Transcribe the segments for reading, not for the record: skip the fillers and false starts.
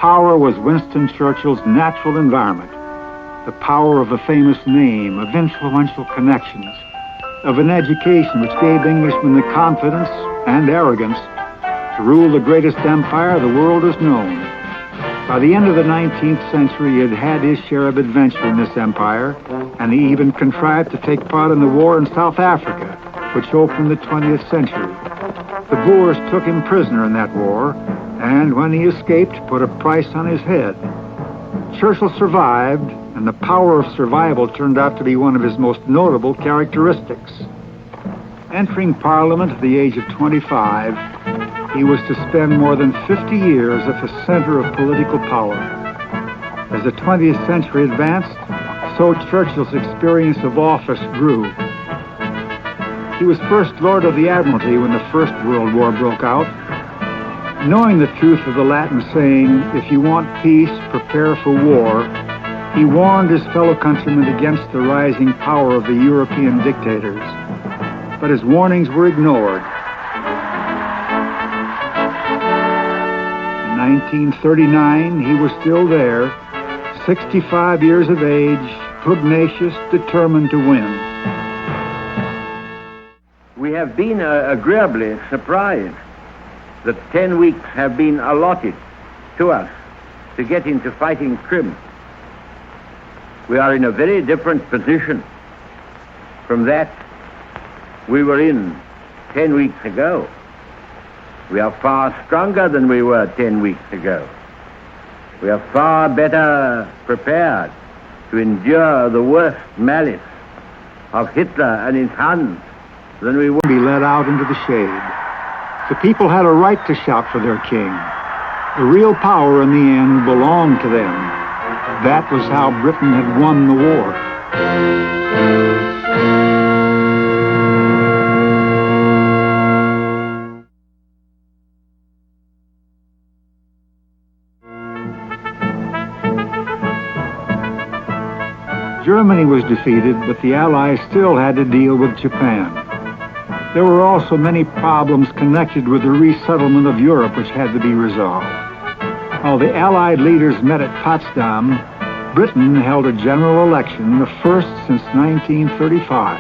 power was Winston Churchill's natural environment, the power of a famous name, of influential connections, of an education which gave Englishmen the confidence and arrogance to rule the greatest empire the world has known. By the end of the 19th century, he had had his share of adventure in this empire, and he even contrived to take part in the war in South Africa, which opened the 20th century. The Boers took him prisoner in that war, and when he escaped, put a price on his head. Churchill survived, and the power of survival turned out to be one of his most notable characteristics. Entering Parliament at the age of 25, he was to spend more than 50 years at the center of political power. As the 20th century advanced, so Churchill's experience of office grew. He was First Lord of the Admiralty when the First World War broke out. Knowing the truth of the Latin saying, "If you want peace, prepare for war," he warned his fellow countrymen against the rising power of the European dictators. But his warnings were ignored. In 1939, he was still there, 65 years of age, pugnacious, determined to win. We have been agreeably surprised that 10 weeks have been allotted to us to get into fighting trim. We are in a very different position from that we were in 10 weeks ago. We are far stronger than we were 10 weeks ago. We are far better prepared to endure the worst malice of Hitler and his Huns than we would be led out into the shade. The people had a right to shout for their king. The real power in the end belonged to them. That was how Britain had won the war. Germany was defeated, but the Allies still had to deal with Japan. There were also many problems connected with the resettlement of Europe which had to be resolved. While the Allied leaders met at Potsdam, Britain held a general election, the first since 1935.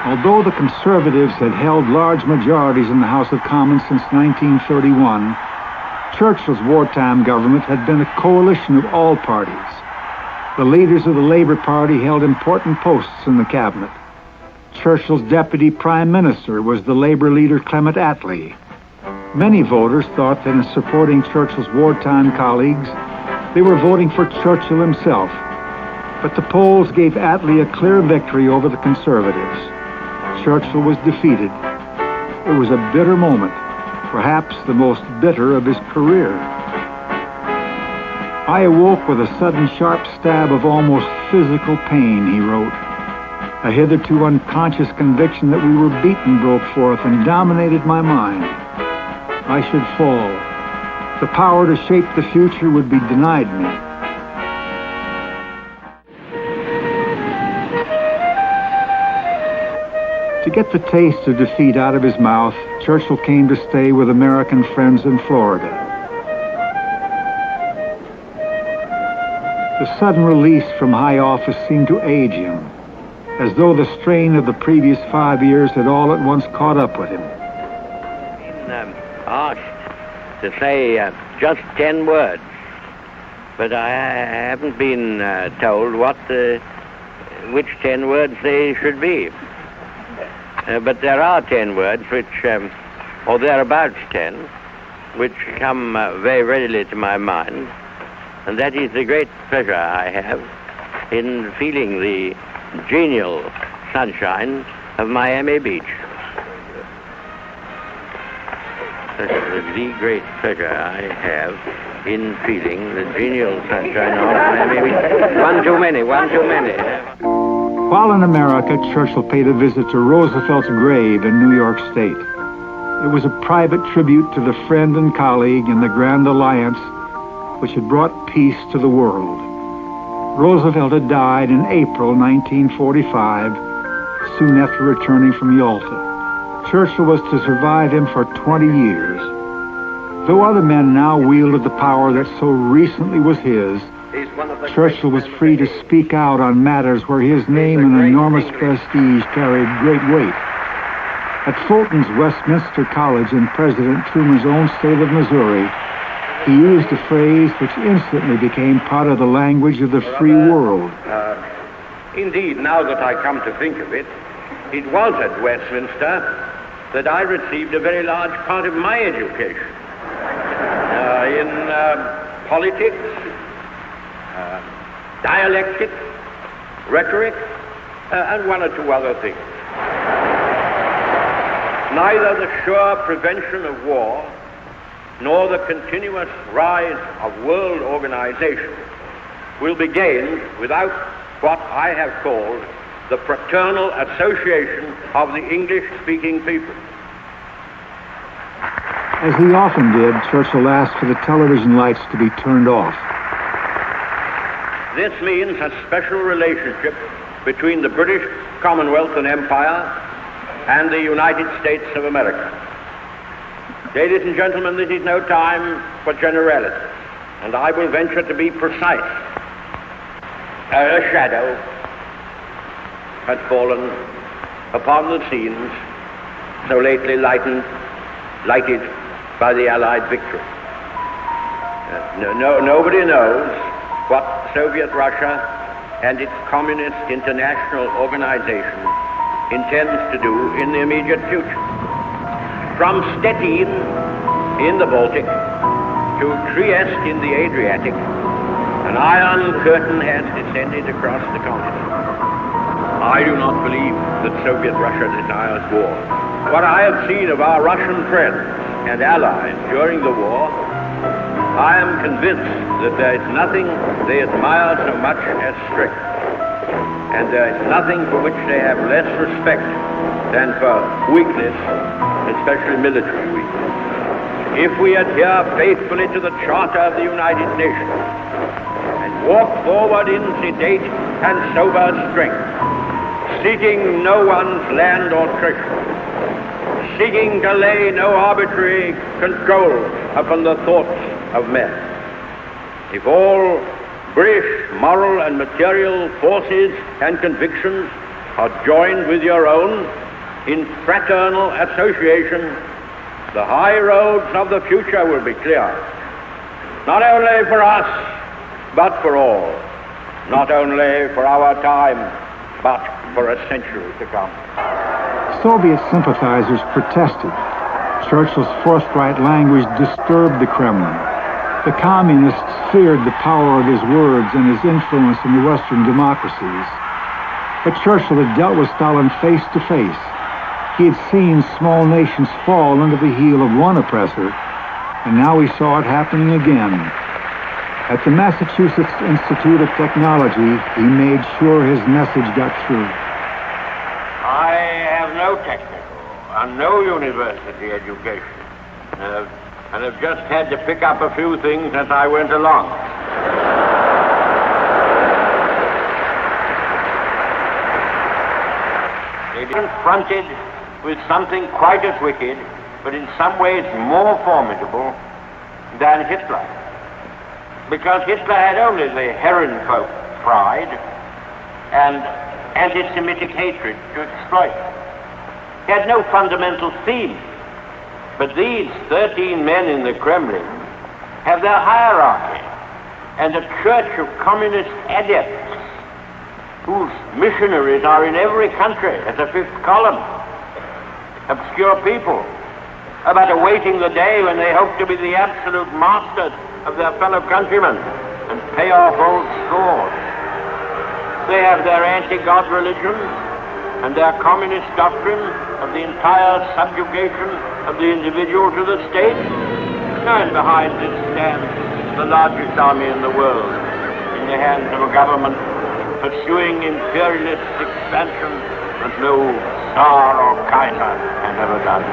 Although the Conservatives had held large majorities in the House of Commons since 1931, Churchill's wartime government had been a coalition of all parties. The leaders of the Labour Party held important posts in the cabinet. Churchill's deputy prime minister was the Labour leader Clement Attlee. Many voters thought that in supporting Churchill's wartime colleagues, they were voting for Churchill himself. But the polls gave Attlee a clear victory over the Conservatives. Churchill was defeated. It was a bitter moment, perhaps the most bitter of his career. "I awoke with a sudden sharp stab of almost physical pain," he wrote. "A hitherto unconscious conviction that we were beaten broke forth and dominated my mind. I should fall. The power to shape the future would be denied me." To get the taste of defeat out of his mouth, Churchill came to stay with American friends in Florida. The sudden release from high office seemed to age him, as though the strain of the previous 5 years had all at once caught up with him. Been asked to say just 10 words, but I haven't been told which 10 words they should be. But there are 10 words which, or thereabouts 10, which come very readily to my mind, and that is the great pleasure I have in feeling the genial sunshine of Miami Beach. The great pleasure I have in feeling the genial sunshine of Miami Beach. One too many. While in America, Churchill paid a visit to Roosevelt's grave in New York State. It was a private tribute to the friend and colleague in the Grand Alliance which had brought peace to the world. Roosevelt had died in April 1945, soon after returning from Yalta. Churchill was to survive him for 20 years. Though other men now wielded the power that so recently was his, Churchill was free to speak out on matters where his name and enormous prestige carried great weight. At Fulton's Westminster College in President Truman's own state of Missouri, he used a phrase which instantly became part of the language of the free world. Indeed, now that I come to think of it, it was at Westminster that I received a very large part of my education in politics, dialectics, rhetoric, and one or two other things. Neither the sure prevention of war nor the continuous rise of world organization will be gained without what I have called the fraternal association of the English-speaking people. As he often did, Churchill asked for the television lights to be turned off. This means a special relationship between the British Commonwealth and Empire and the United States of America. Ladies and gentlemen, this is no time for generalities, and I will venture to be precise. A shadow had fallen upon the scenes so lately lighted by the Allied victory. Nobody knows what Soviet Russia and its Communist International Organization intends to do in the immediate future. From Stettin in the Baltic to Trieste in the Adriatic, an iron curtain has descended across the continent. I do not believe that Soviet Russia desires war. What I have seen of our Russian friends and allies during the war, I am convinced that there is nothing they admire so much as strength, and there is nothing for which they have less respect than for weakness, especially military weakness. If we adhere faithfully to the Charter of the United Nations and walk forward in sedate and sober strength, seeking no one's land or treasure, seeking to lay no arbitrary control upon the thoughts of men, if all British moral and material forces and convictions are joined with your own in fraternal association, the high roads of the future will be clear, not only for us, but for all, not only for our time, but for a century to come. Soviet sympathizers protested. Churchill's forthright language disturbed the Kremlin. The communists feared the power of his words and his influence in the Western democracies. But Churchill had dealt with Stalin face to face. He had seen small nations fall under the heel of one oppressor, and now he saw it happening again. At the Massachusetts Institute of Technology, he made sure his message got through. I have no technical and no university education, and have just had to pick up a few things as I went along. They were confronted with something quite as wicked, but in some ways more formidable than Hitler. Because Hitler had only the Herrenvolk pride and anti-Semitic hatred to exploit. He had no fundamental theme. But these 13 men in the Kremlin have their hierarchy and a church of communist adepts whose missionaries are in every country as a fifth column. Obscure people, about awaiting the day when they hope to be the absolute masters of their fellow countrymen and pay off old scores. They have their anti-God religion and their communist doctrine of the entire subjugation of the individual to the state, and behind it stands the largest army in the world, in the hands of a government pursuing imperialist expansion as no Tsar or Kaiser has ever done.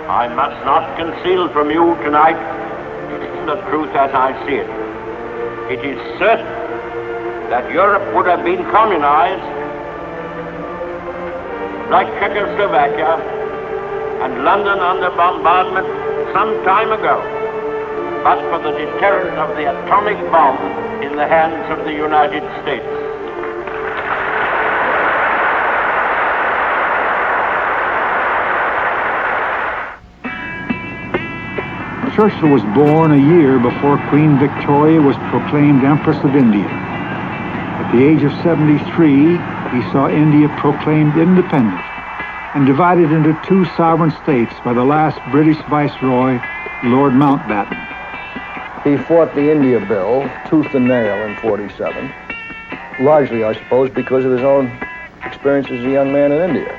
I must not conceal from you tonight the truth as I see it. It is certain that Europe would have been communized like Czechoslovakia and London under bombardment some time ago, but for the deterrent of the atomic bomb in the hands of the United States. Churchill was born a year before Queen Victoria was proclaimed Empress of India. At the age of 73, he saw India proclaimed independent and divided into two sovereign states by the last British Viceroy, Lord Mountbatten. He fought the India Bill tooth and nail in 47, largely, I suppose, because of his own experience as a young man in India.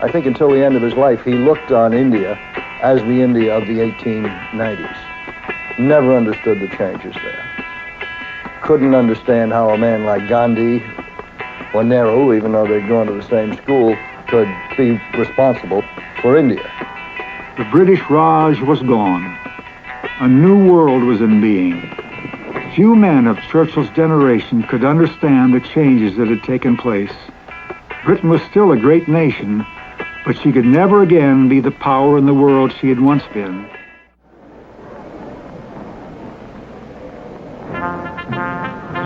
I think until the end of his life, he looked on India as the India of the 1890s. Never understood the changes there. Couldn't understand how a man like Gandhi or Nehru, even though they'd gone to the same school, could be responsible for India. The British Raj was gone. A new world was in being. Few men of Churchill's generation could understand the changes that had taken place. Britain was still a great nation, but she could never again be the power in the world she had once been.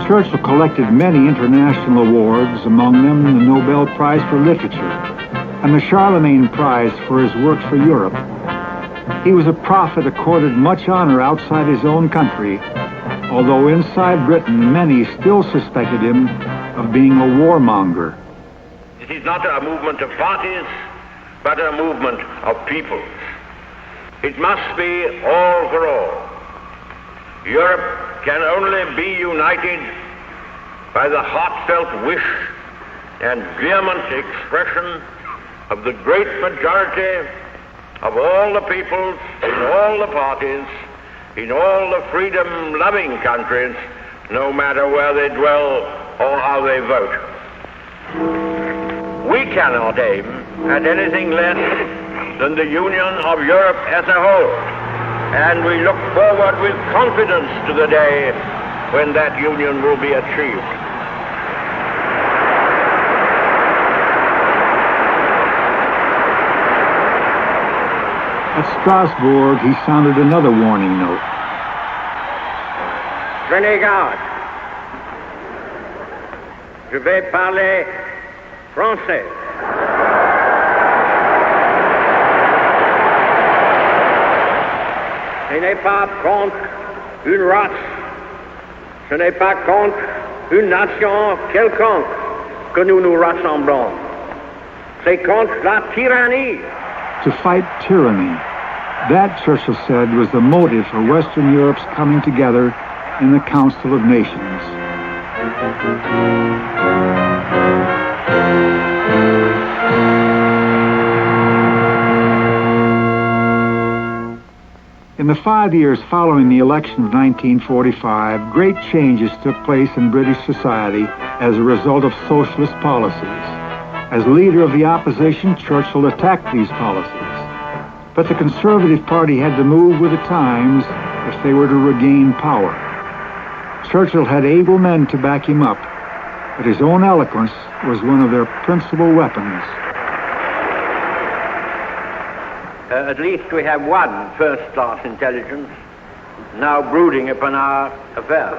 Churchill collected many international awards, among them the Nobel Prize for Literature and the Charlemagne Prize for his work for Europe. He was a prophet accorded much honor outside his own country, although inside Britain many still suspected him of being a warmonger. It is not a movement of parties, but a movement of peoples. It must be all for all. Europe can only be united by the heartfelt wish and vehement expression of the great majority of all the peoples, in all the parties, in all the freedom-loving countries, no matter where they dwell or how they vote. We cannot aim at anything less than the union of Europe as a whole, and we look forward with confidence to the day when that union will be achieved. At Strasbourg, he sounded another warning note. Prenez garde. Je vais parler français. Ce n'est pas contre une race, ce n'est pas contre une nation quelconque que nous nous rassemblons. C'est contre la tyrannie. To fight tyranny. That, Churchill said, was the motive for Western Europe's coming together in the Council of Nations. In the 5 years following the election of 1945, great changes took place in British society as a result of socialist policies. As leader of the opposition, Churchill attacked these policies. But the Conservative Party had to move with the times if they were to regain power. Churchill had able men to back him up, but his own eloquence was one of their principal weapons. At least we have one first-class intelligence now brooding upon our affairs.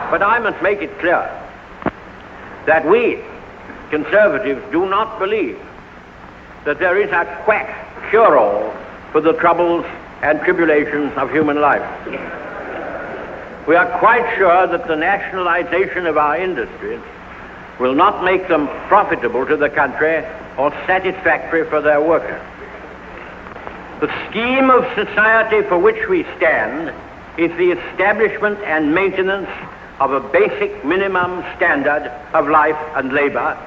But I must make it clear that we, conservatives, do not believe that there is a quack cure-all for the troubles and tribulations of human life. We are quite sure that the nationalization of our industries will not make them profitable to the country or satisfactory for their workers. The scheme of society for which we stand is the establishment and maintenance of a basic minimum standard of life and labor,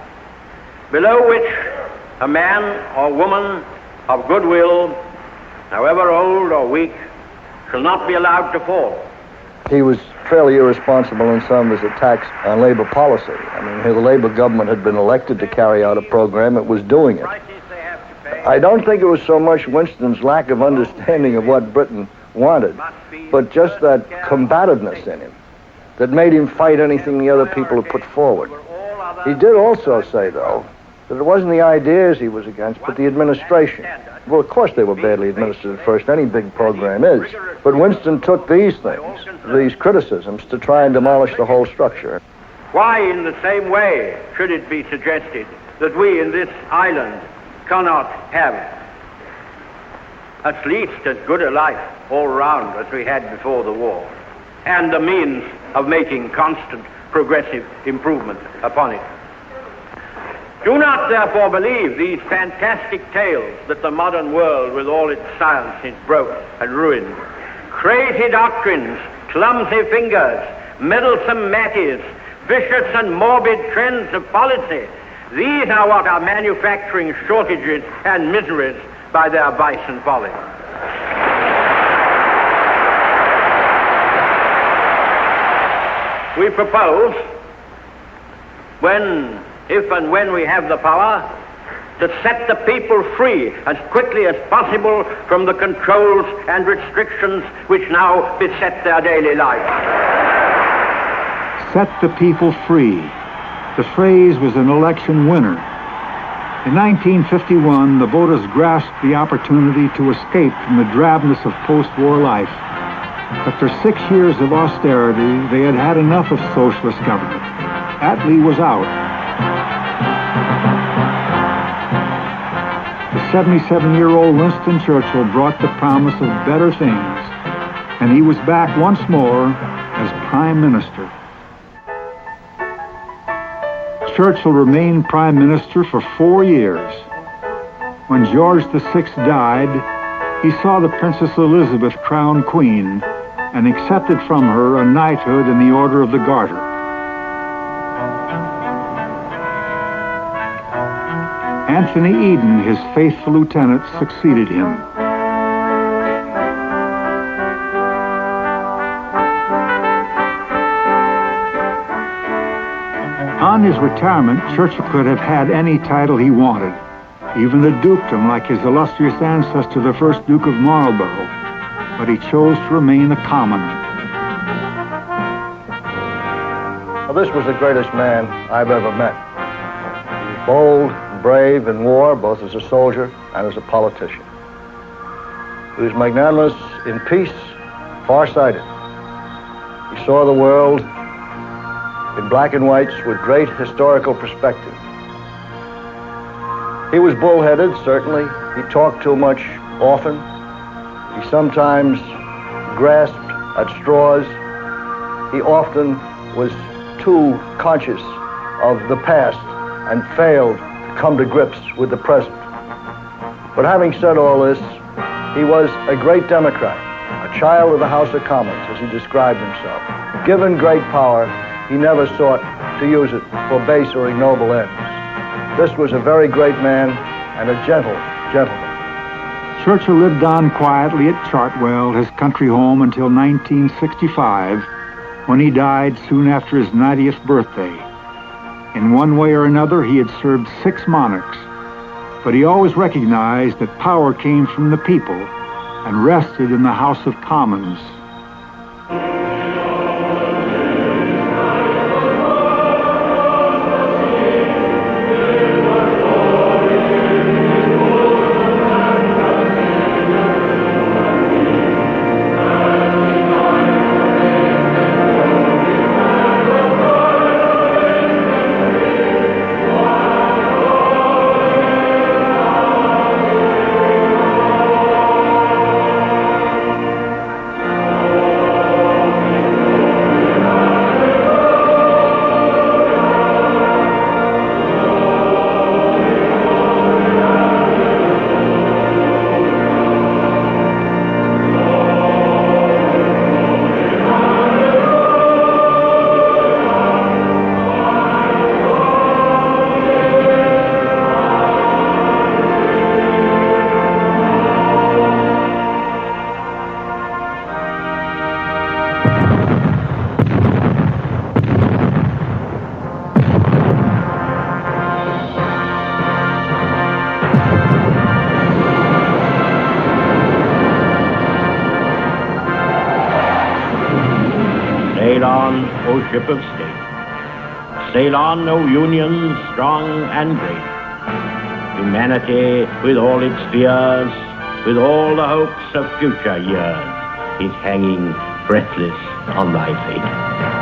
below which a man or woman of goodwill, however old or weak, shall not be allowed to fall. He was fairly irresponsible in some of his attacks on labor policy. I mean, the Labor government had been elected to carry out a program. It was doing it. I don't think it was so much Winston's lack of understanding of what Britain wanted, but just that combativeness in him that made him fight anything the other people had put forward. He did also say, though, that it wasn't the ideas he was against, but the administration. Well, of course they were badly administered at first. Any big program is. But Winston took these things, these criticisms, to try and demolish the whole structure. Why, in the same way, should it be suggested that we in this island cannot have at least as good a life all round as we had before the war, and the means of making constant progressive improvement upon it? Do not, therefore, believe these fantastic tales that the modern world, with all its science, is broke and ruined. Crazy doctrines, clumsy fingers, meddlesome matties, vicious and morbid trends of policy, these are what are manufacturing shortages and miseries by their vice and folly. We propose, if and when we have the power, to set the people free as quickly as possible from the controls and restrictions which now beset their daily life. Set the people free. The phrase was an election winner. In 1951, the voters grasped the opportunity to escape from the drabness of post-war life. After 6 years of austerity, they had had enough of socialist government. Attlee was out. The 77-year-old Winston Churchill brought the promise of better things, and he was back once more as Prime Minister. Churchill remained Prime Minister for 4 years. When George VI died, he saw the Princess Elizabeth crowned Queen and accepted from her a knighthood in the Order of the Garter. Anthony Eden, his faithful lieutenant, succeeded him. On his retirement, Churchill could have had any title he wanted, even a dukedom like his illustrious ancestor, the first Duke of Marlborough, but he chose to remain a commoner. Well, this was the greatest man I've ever met. He was bold, brave in war, both as a soldier and as a politician. He was magnanimous in peace, far-sighted. He saw the world in black and whites with great historical perspective. He was bullheaded, certainly. He talked too much often. He sometimes grasped at straws. He often was too conscious of the past and failed to come to grips with the present. But having said all this, he was a great Democrat, a child of the House of Commons, as he described himself. Given great power, he never sought to use it for base or ignoble ends. This was a very great man and a gentle gentleman. Churchill lived on quietly at Chartwell, his country home, until 1965, when he died soon after his 90th birthday. In one way or another, he had served 6 monarchs, but he always recognized that power came from the people and rested in the House of Commons. Sail on, O ship of state. Sail on, O Union strong and great. Humanity, with all its fears, with all the hopes of future years, is hanging breathless on thy fate.